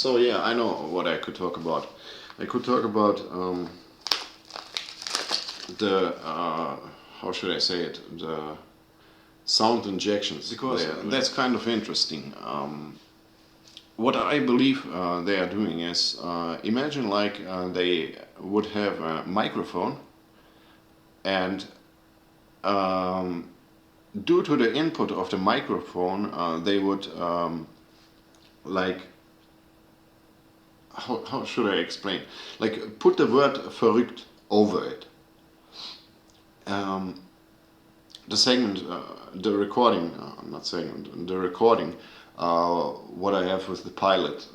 So yeah, I know what I could talk about. I could talk about the how should I say it? The sound injections. Because that's kind of interesting. What I believe they are doing is imagine like they would have a microphone, and due to the input of the microphone, they would like how should I explain? Like put the word verrückt over it. The segment, the recording, not segment, the recording, what I have with the pilot.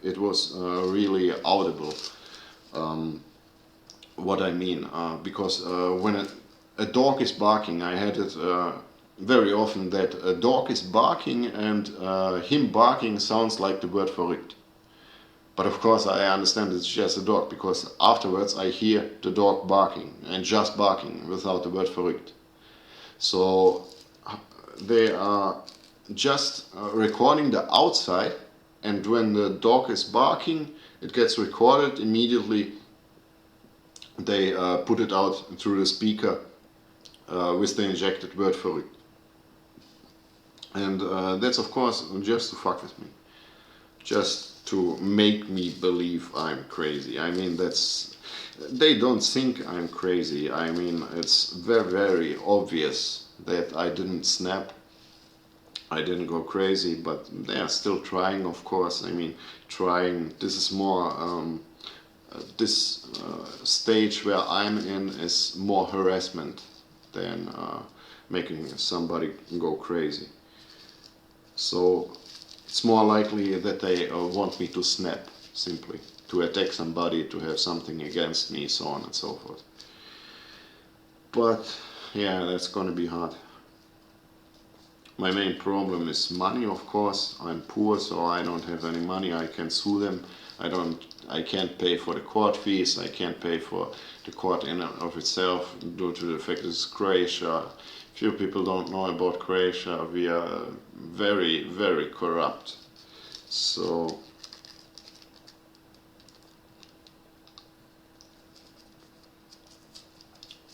It was really audible. What I mean, because when a dog is barking, I had it very often that a dog is barking and him barking sounds like the word verrückt. But of course I understand it's just a dog, because afterwards I hear the dog barking, and just barking, without the word verrückt. So they are just recording the outside, and when the dog is barking, it gets recorded immediately. They put it out through the speaker with the injected word verrückt. And that's of course just to fuck with me. Just to make me believe I'm crazy. I mean, they don't think I'm crazy. I mean, it's very, very obvious that I didn't snap. I didn't go crazy, but they are still trying, of course. I mean, trying. This is more, this stage where I'm in is more harassment than making somebody go crazy. So it's more likely that they want me to snap, simply, to attack somebody, to have something against me, so on and so forth. But yeah, that's gonna be hard. My main problem is money, of course. I'm poor, so I don't have any money. I can sue them. I can't pay for the court fees. I can't pay for the court in and of itself, due to the fact it's Croatia. Few people don't know about Croatia. We are very, very corrupt. So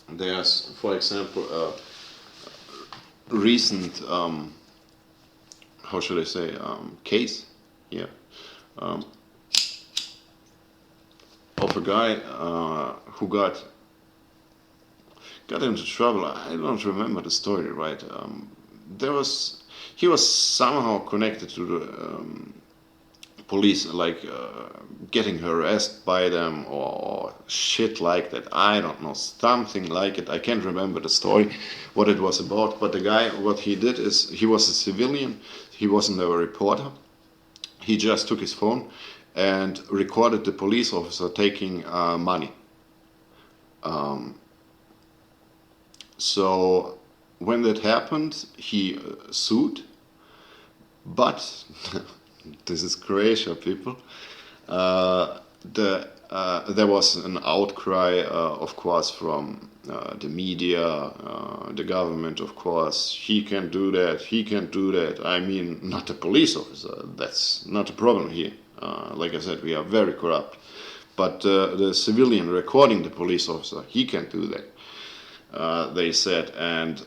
there's, for example, a recent, how should I say, case, yeah, of a guy who got into trouble. I don't remember the story right. He was somehow connected to police like getting harassed by them or shit like that. I don't know, something like it. I can't remember the story, what it was about. But the guy, what he did is, he was a civilian. He wasn't a reporter. He just took his phone and recorded the police officer taking money. So when that happened, he sued. But this is Croatia, people. There was an outcry, of course, from the media, the government, of course. He can do that, he can do that. I mean, not a police officer, that's not a problem here. Like I said, we are very corrupt. But the civilian recording the police officer, he can't do that, they said. And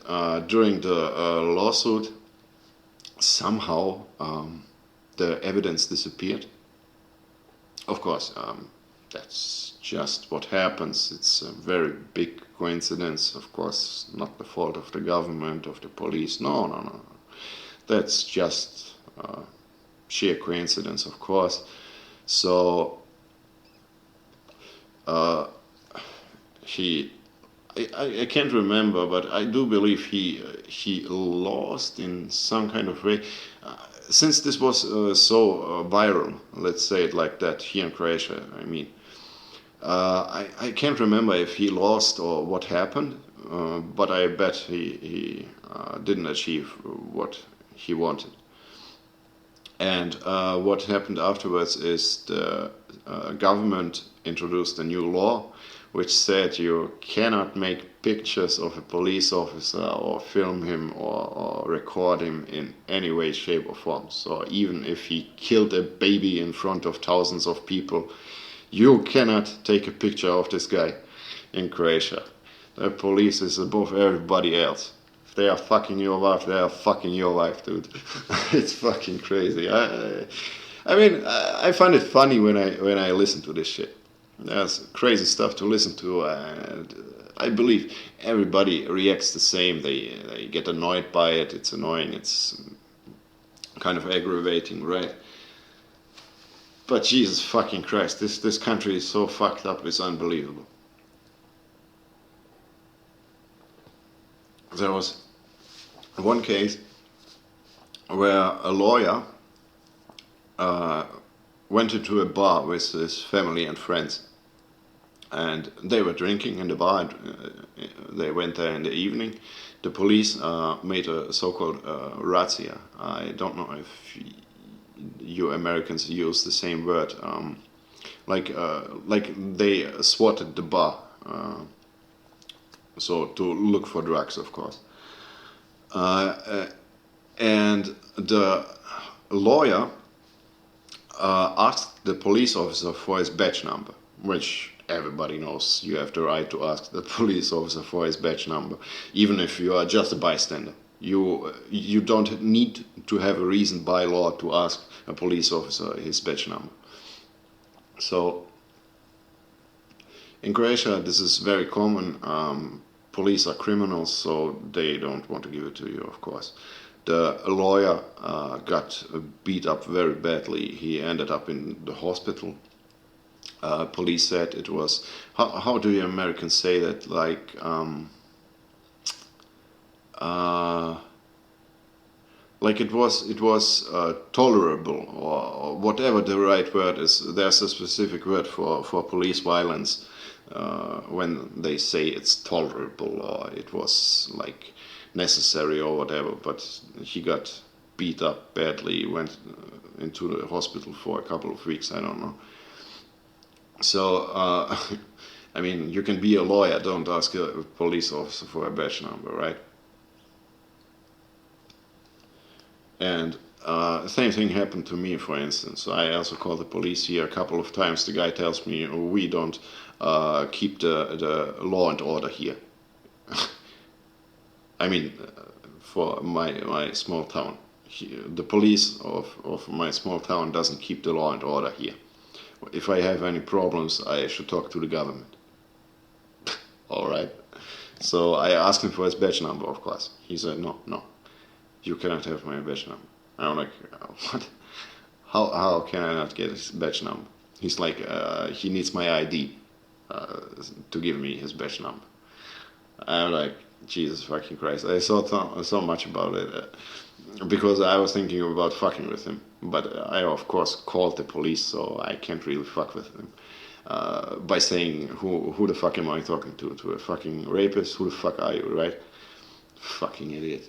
during the lawsuit, somehow the evidence disappeared. Of course, that's just what happens. It's a very big coincidence. Of course, not the fault of the government, of the police. No. That's just sheer coincidence, of course. So I can't remember, but I do believe he lost in some kind of way. Since this was so viral, let's say it like that, here in Croatia, I mean, I can't remember if he lost or what happened, but I bet he didn't achieve what he wanted. And what happened afterwards is the government introduced a new law which said you cannot make pictures of a police officer or film him or record him in any way, shape or form. So even if he killed a baby in front of thousands of people, you cannot take a picture of this guy in Croatia. The police is above everybody else. If they are fucking your wife, they are fucking your wife, dude. It's fucking crazy. I mean, I find it funny when I listen to this shit. There's crazy stuff to listen to, and I believe everybody reacts the same. They get annoyed by it. It's annoying. It's kind of aggravating, right? But Jesus fucking Christ, this country is so fucked up. It's unbelievable. There was one case where a lawyer went into a bar with his family and friends. And they were drinking in the bar, and they went there in the evening. The police made a so-called razzia. I don't know if you Americans use the same word. Like they swatted the bar, so to look for drugs, of course. And the lawyer asked the police officer for his badge number, which everybody knows you have the right to ask the police officer for his badge number, even if you are just a bystander. You don't need to have a reason by law to ask a police officer his badge number. So in Croatia this is very common. Police are criminals, so they don't want to give it to you, of course. The lawyer got beat up very badly. He ended up in the hospital. Police said it was, how do you Americans say that, like it was tolerable, or whatever the right word is. There's a specific word for police violence when they say it's tolerable or it was like necessary or whatever. But he got beat up badly, went into the hospital for a couple of weeks, I don't know. So, I mean, you can be a lawyer, don't ask a police officer for a badge number, right? And same thing happened to me, for instance. I also called the police here a couple of times. The guy tells me, we don't keep the law and order here. I mean, for my small town. The police of my small town doesn't keep the law and order here. If I have any problems, I should talk to the government. Alright. So I asked him for his badge number, of course. He said, no, you cannot have my badge number. I'm like, what? how can I not get his badge number? He's like, he needs my ID to give me his badge number. I'm like, Jesus fucking Christ. I thought so much about it because I was thinking about fucking with him. But I, of course, called the police, so I can't really fuck with him. By saying, who the fuck am I talking to? To a fucking rapist? Who the fuck are you, right? Fucking idiot.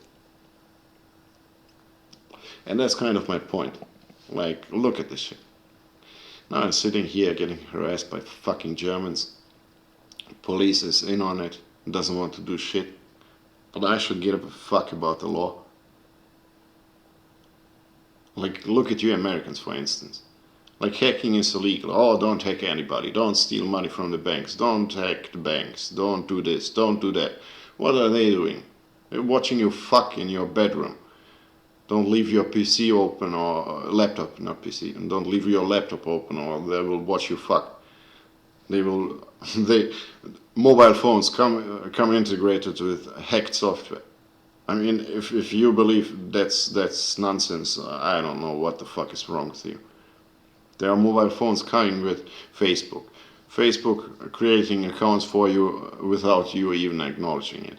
And that's kind of my point. Like, look at this shit. Now I'm sitting here getting harassed by fucking Germans. Police is in on it, doesn't want to do shit. But I should give a fuck about the law. Like, look at you Americans, for instance. Like, hacking is illegal. Oh, don't hack anybody. Don't steal money from the banks. Don't hack the banks. Don't do this. Don't do that. What are they doing? They're watching you fuck in your bedroom. Don't leave your PC open or laptop, not PC. And don't leave your laptop open or they will watch you fuck. Mobile phones come integrated with hacked software. I mean, if you believe that's nonsense, I don't know what the fuck is wrong with you. There are mobile phones coming with Facebook. Facebook creating accounts for you without you even acknowledging it.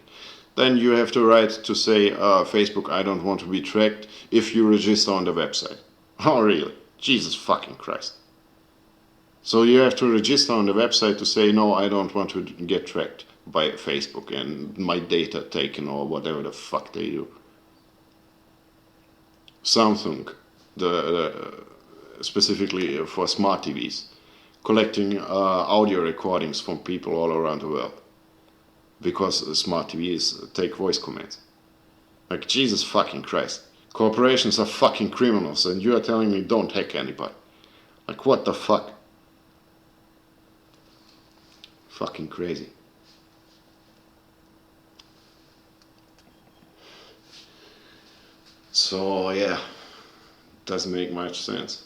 Then you have the right to say, Facebook, I don't want to be tracked if you register on the website. Oh, really? Jesus fucking Christ. So you have to register on the website to say, no, I don't want to get tracked by Facebook and my data taken or whatever the fuck they do. Samsung, specifically for smart TVs, collecting audio recordings from people all around the world. Because smart TVs take voice commands. Like, Jesus fucking Christ. Corporations are fucking criminals and you are telling me don't hack anybody. Like, what the fuck? Fucking crazy. So, yeah, doesn't make much sense.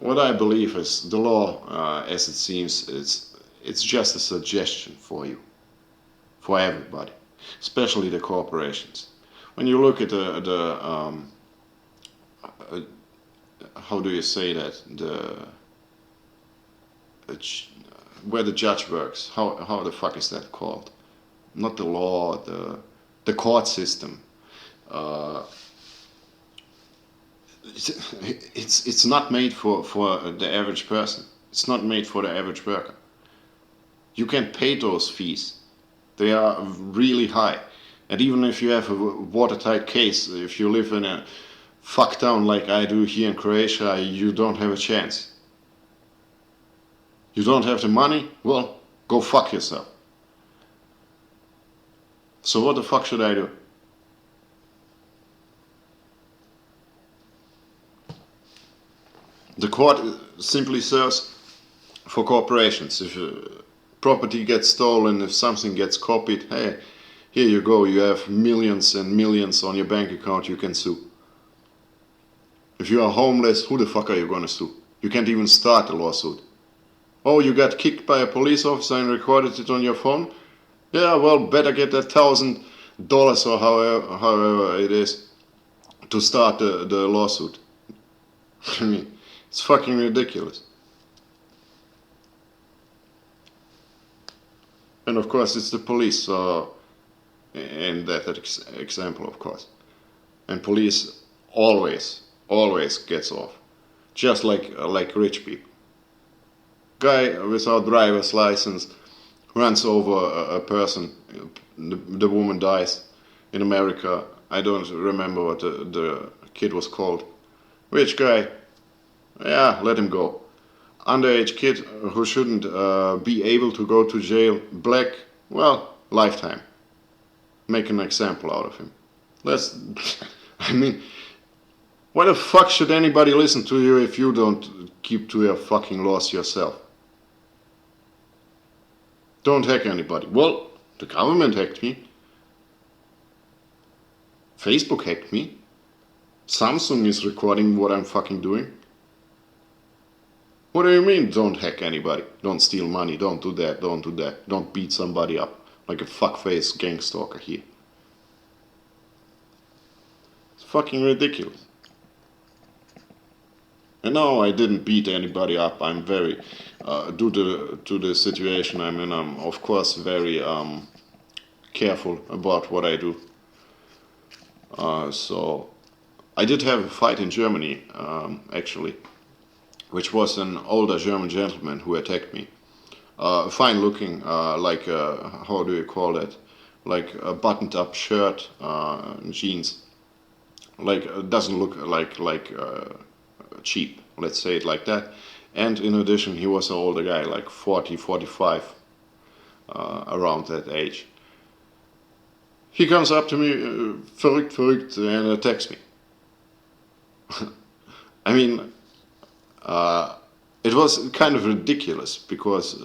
What I believe is the law, as it seems, it's just a suggestion for you. For everybody, especially the corporations. When you look at how do you say that, where the judge works, how the fuck is that called? Not the law, the court system. It's not made for the average person. It's not made for the average worker. You can't pay those fees. They are really high. And even if you have a watertight case, if you live in a fuck town like I do here in Croatia, you don't have a chance. You don't have the money? Well, go fuck yourself. So what the fuck should I do? The court simply serves for corporations. If property gets stolen, if something gets copied, hey, here you go, you have millions and millions on your bank account, you can sue. If you are homeless, who the fuck are you gonna sue? You can't even start a lawsuit. Oh, you got kicked by a police officer and recorded it on your phone? Yeah, well, better get that $1,000 or however it is to start the lawsuit. I mean, it's fucking ridiculous. And of course it's the police in that example, of course. And police always gets off. Just like rich people. Guy without driver's license runs over a person, the woman dies in America. I don't remember what the kid was called. Rich guy, yeah, let him go. Underage kid who shouldn't be able to go to jail, black, well, lifetime. Make an example out of him. I mean, why the fuck should anybody listen to you if you don't keep to your fucking laws yourself? Don't hack anybody. Well, the government hacked me. Facebook hacked me. Samsung is recording what I'm fucking doing. What do you mean, don't hack anybody? Don't steal money, don't do that, don't do that. Don't beat somebody up like a fuckface gangstalker here. It's fucking ridiculous. And no, I didn't beat anybody up. I'm very, due to the situation I'm in, I'm of course very careful about what I do. So I did have a fight in Germany, actually, which was an older German gentleman who attacked me. Fine looking, like how do you call it? Like a buttoned up shirt, jeans. Like doesn't look like cheap. Let's say it like that. And in addition, he was an older guy, like 40, 45, around that age. He comes up to me, verrückt, verrückt, and attacks me. I mean, it was kind of ridiculous because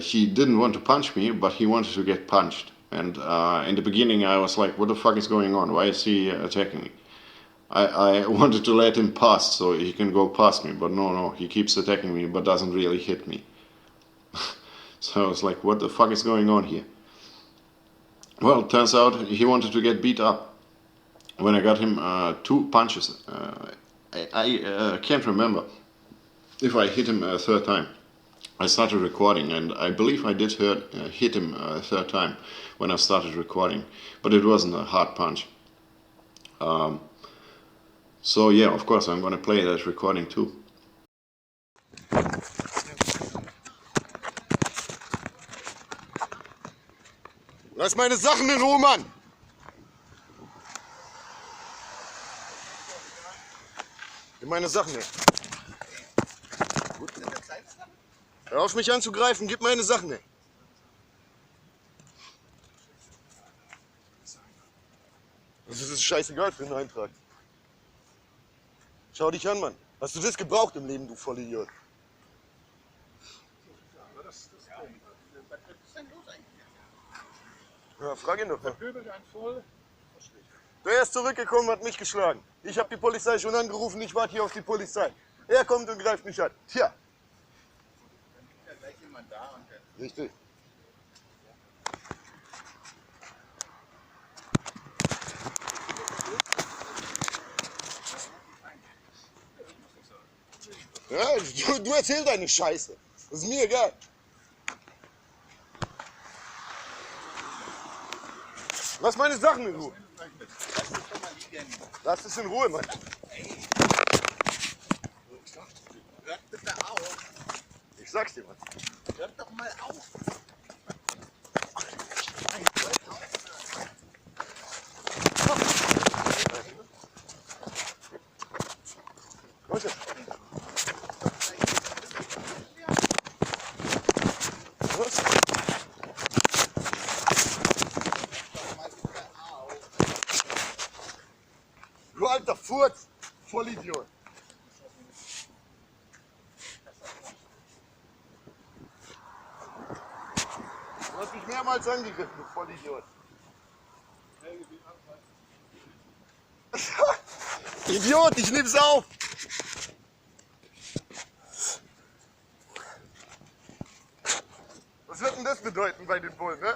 he didn't want to punch me, but he wanted to get punched. And in the beginning, I was like, what the fuck is going on? Why is he attacking me? I wanted to let him pass so he can go past me, but no, he keeps attacking me but doesn't really hit me. So I was like, what the fuck is going on here? Well, it turns out he wanted to get beat up. When I got him 2 punches, I can't remember if I hit him a third time. I started recording, and I believe I did hit him a third time when I started recording, but it wasn't a hard punch. So yeah, of course I'm gonna play that recording too. Lass meine Sachen in Ruhe, Mann! Gib meine Sachen her. Hör auf mich anzugreifen, gib meine Sachen her. Das ist scheißegal für einen Eintrag. Schau dich an, Mann. Hast du das gebraucht im Leben, du Vollidiot? Ja, frag ihn doch mal. Der ist zurückgekommen, hat mich geschlagen. Ich habe die Polizei schon angerufen, ich warte hier auf die Polizei. Er kommt und greift mich an. Tja. Richtig. Ja, du erzählst deine Scheiße. Das ist mir egal. Lass meine Sachen in Ruhe. Lass es in Ruhe, Mann. Hört bitte auf. Ich sag's dir, Mann. Hört doch mal auf. Leute. Was? Du alter Furz, Vollidiot. Du hast mich mehrmals angegriffen, du Vollidiot. Idiot, ich nehm's auf. Was wird denn das bedeuten bei den Bullen, ne?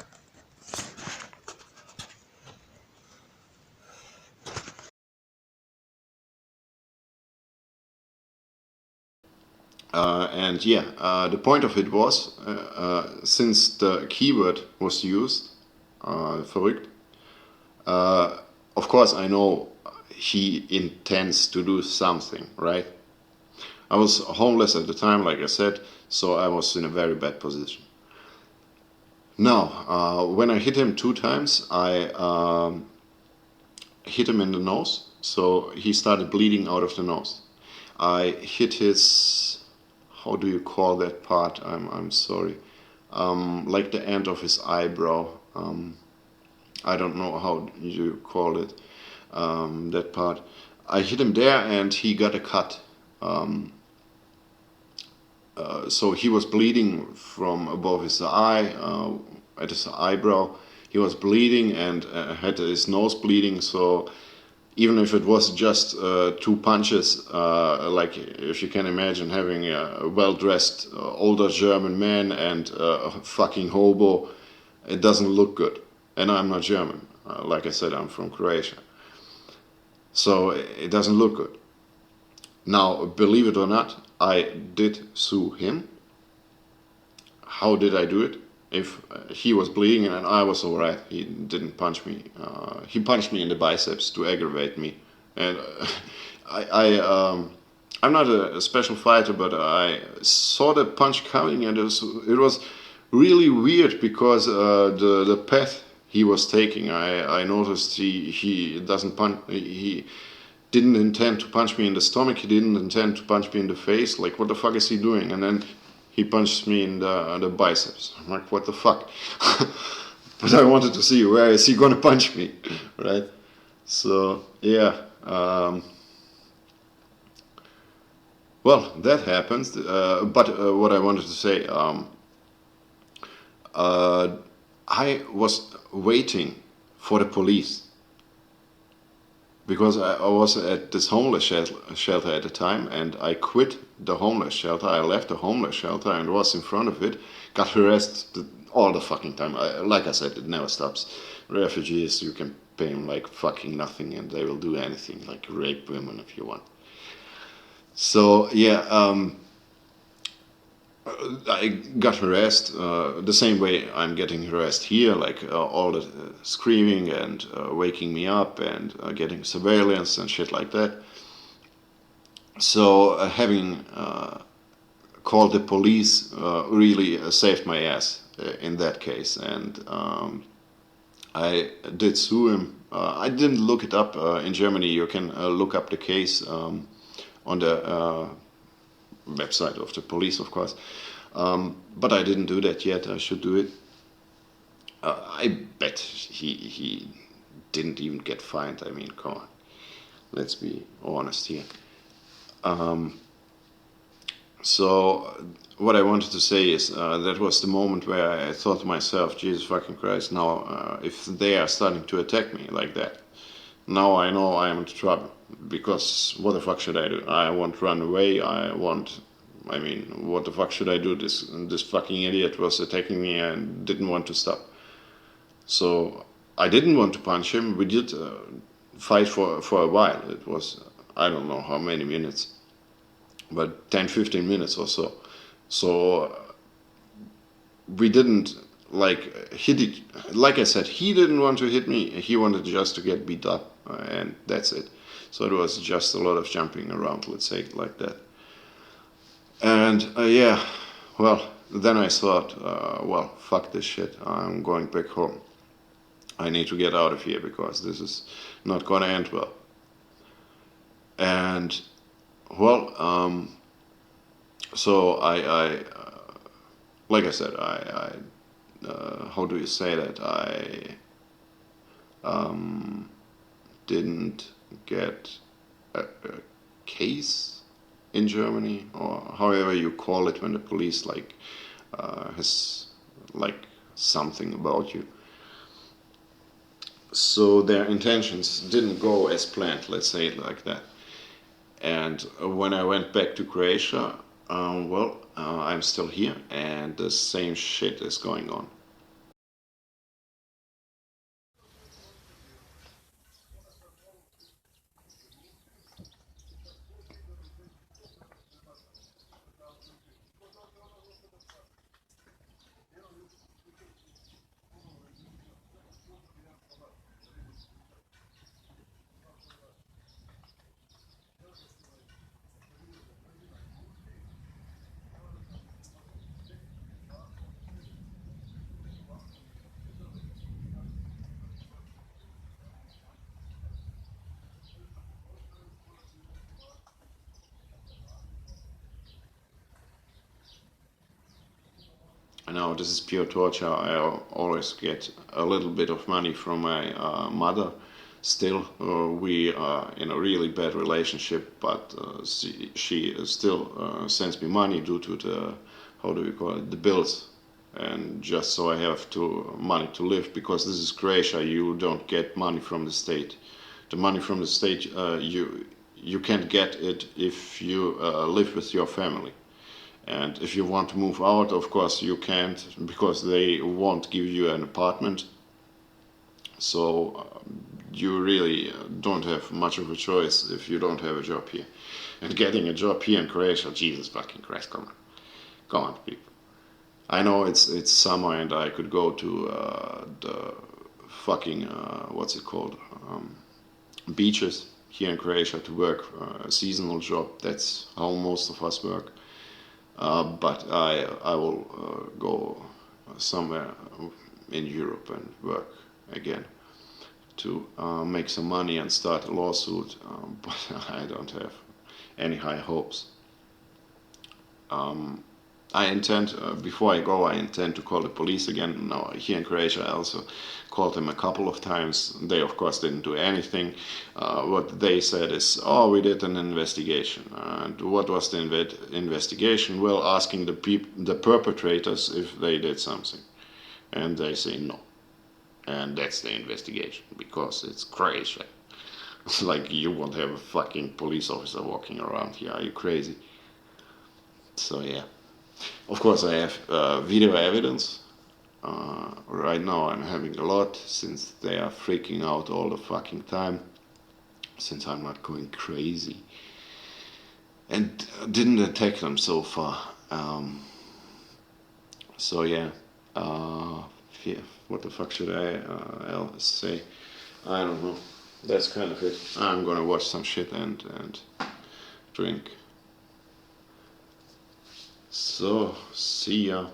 And yeah, the point of it was, since the keyword was used, verrückt, of course I know he intends to do something, right? I was homeless at the time, like I said, so I was in a very bad position. Now, when I hit him 2 times, I hit him in the nose, so he started bleeding out of the nose. I hit his, how do you call that part? I'm sorry. Like the end of his eyebrow. I don't know how you call it. That part. I hit him there, and he got a cut. So he was bleeding from above his eye, at his eyebrow. He was bleeding and had his nose bleeding. So even if it was just 2 punches, like if you can imagine having a well-dressed older German man and a fucking hobo, it doesn't look good. And I'm not German. Like I said, I'm from Croatia. So it doesn't look good. Now, believe it or not, I did sue him. How did I do it? If he was bleeding and I was alright, he didn't punch me. He punched me in the biceps to aggravate me, and I'm not a special fighter, but I saw the punch coming, and it was really weird because the path he was taking, I noticed he doesn't punch. He didn't intend to punch me in the stomach. He didn't intend to punch me in the face. Like, what the fuck is he doing? And then he punched me in the biceps. I'm like, what the fuck? But I wanted to see where is he gonna punch me, right? So yeah. Well, that happens. But what I wanted to say, I was waiting for the police because I was at this homeless shelter at the time, and I quit the homeless shelter. I left the homeless shelter and was in front of it, got harassed all the fucking time. Like I said, it never stops. Refugees, you can pay them like fucking nothing and they will do anything, like rape women if you want. So yeah, I got harassed the same way I'm getting harassed here, like all the screaming and waking me up and getting surveillance and shit like that. So having called the police really saved my ass in that case, and I did sue him. I didn't look it up in Germany. You can look up the case on the website of the police, of course. But I didn't do that yet. I should do it. I bet he didn't even get fined. I mean, come on. Let's be honest here. So what I wanted to say is that was the moment where I thought to myself, Jesus fucking Christ, now if they are starting to attack me like that, now I know I am in trouble. Because what the fuck should I do? I want to run away. I mean, what the fuck should I do? This fucking idiot was attacking me and didn't want to stop. So I didn't want to punch him. We did fight for a while. It was, I don't know how many minutes, but 10-15 minutes or so. So we didn't like hit it. Like I said, he didn't want to hit me. He wanted just to get beat up, and that's it. So it was just a lot of jumping around, let's say it like that. And yeah, well, then I thought, well, fuck this shit. I'm going back home. I need to get out of here because this is not going to end well. And well, so I like I said, I how do you say that? I didn't get a case in Germany, or however you call it when the police like has like something about you. So their intentions didn't go as planned, let's say it like that. And when I went back to Croatia, well, I'm still here and the same shit is going on. Now this is pure torture. I always get a little bit of money from my mother. Still, we are in a really bad relationship, but she still sends me money due to the, how do we call it, the bills, and just so I have money to live, because this is Croatia. You don't get money from the state. The money from the state, you can't get it if you live with your family. And if you want to move out, of course you can't, because they won't give you an apartment. So you really don't have much of a choice if you don't have a job here. And getting a job here in Croatia, Jesus fucking Christ, come on, people. I know it's summer and I could go to the fucking what's it called, beaches here in Croatia to work a seasonal job. That's how most of us work. But I will go somewhere in Europe and work again to make some money and start a lawsuit. But I don't have any high hopes. I intend, before I go, I intend to call the police again. Now, here in Croatia, I also called them a couple of times. They, of course, didn't do anything. What they said is, oh, we did an investigation. And what was the investigation? Well, asking the perpetrators if they did something. And they say no. And that's the investigation, because it's Croatia. Like, you won't have a fucking police officer walking around here. Are you crazy? So, yeah. Of course, I have video evidence. Right now I'm having a lot, since they are freaking out all the fucking time, since I'm not going crazy. And didn't attack them so far. So yeah. Yeah, what the fuck should I else say? I don't know. That's kind of it. I'm gonna watch some shit and drink. So, see ya.